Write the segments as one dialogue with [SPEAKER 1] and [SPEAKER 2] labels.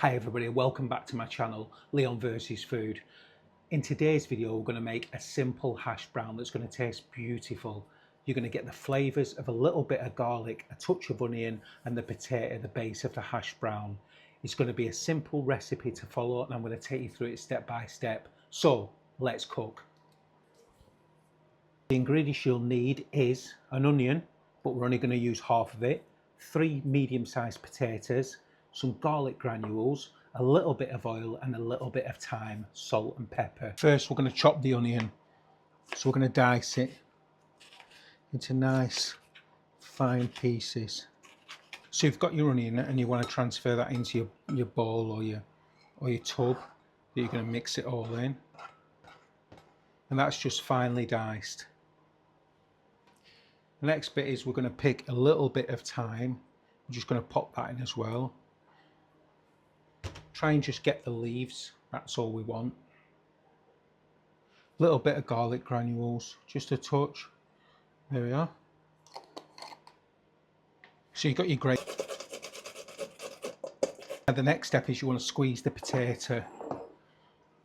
[SPEAKER 1] Hi everybody, welcome back to my channel, Leon vs Food. In today's video we're going to make a simple hash brown that's going to taste beautiful. You're going to get the flavours of a little bit of garlic, a touch of onion and the potato at the base of the hash brown. It's going to be a simple recipe to follow and I'm going to take you through it step by step. So let's cook. The ingredients you'll need is an onion, but we're only going to use half of it, 3 medium-sized potatoes, some garlic granules, a little bit of oil and a little bit of thyme, salt and pepper. First we're going to chop the onion, so we're going to dice it into nice fine pieces. So you've got your onion and you want to transfer that into your bowl or your tub that you're going to mix it all in, and that's just finely diced. The next bit is we're going to pick a little bit of thyme. We're just going to pop that in as well. Try and just get the leaves, that's all we want. A little bit of garlic granules, just a touch. There we are. So you've got your grate. And the next step is you want to squeeze the potato.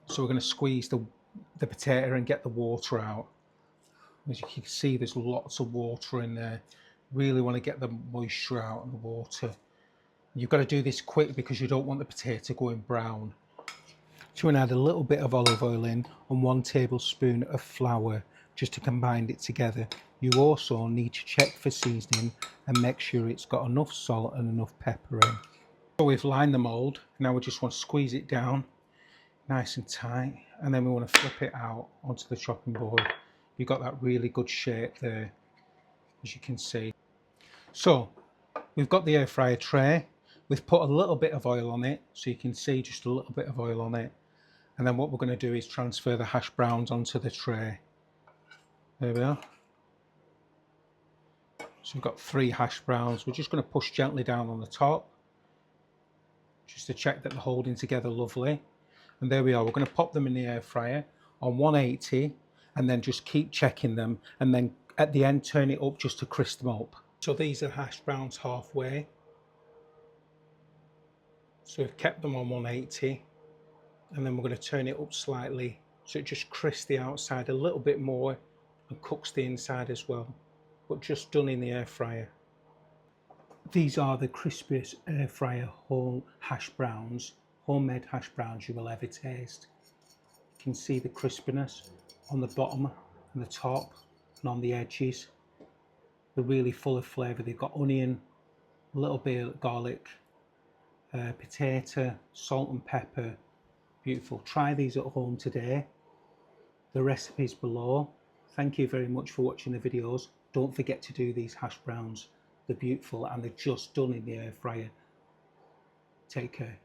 [SPEAKER 1] So we're going to squeeze the potato and get the water out. As you can see, there's lots of water in there. Really want to get the moisture out of the water. You've got to do this quick because you don't want the potato going brown. So we're going to add a little bit of olive oil in and 1 tablespoon of flour just to combine it together. You also need to check for seasoning and make sure it's got enough salt and enough pepper in. So we've lined the mould. Now we just want to squeeze it down nice and tight, and then we want to flip it out onto the chopping board. You've got that really good shape there, as you can see. So we've got the air fryer tray. We've put a little bit of oil on it, so you can see just a little bit of oil on it. And then what we're going to do is transfer the hash browns onto the tray. There we are. So we've got 3 hash browns. We're just going to push gently down on the top, just to check that they're holding together lovely. And there we are. We're going to pop them in the air fryer on 180, and then just keep checking them. And then at the end, turn it up just to crisp them up. So these are hash browns halfway. So we've kept them on 180, and then we're going to turn it up slightly so it just crisps the outside a little bit more and cooks the inside as well, but just done in the air fryer. These are the crispiest air fryer whole hash browns, homemade hash browns you will ever taste. You can see the crispiness on the bottom and the top and on the edges. They're really full of flavour. They've got onion, a little bit of garlic, potato, salt and pepper. Beautiful. Try these at home today. The recipe's below. Thank you very much for watching the videos. Don't forget to do these hash browns. They're beautiful and they're just done in the air fryer. Take care.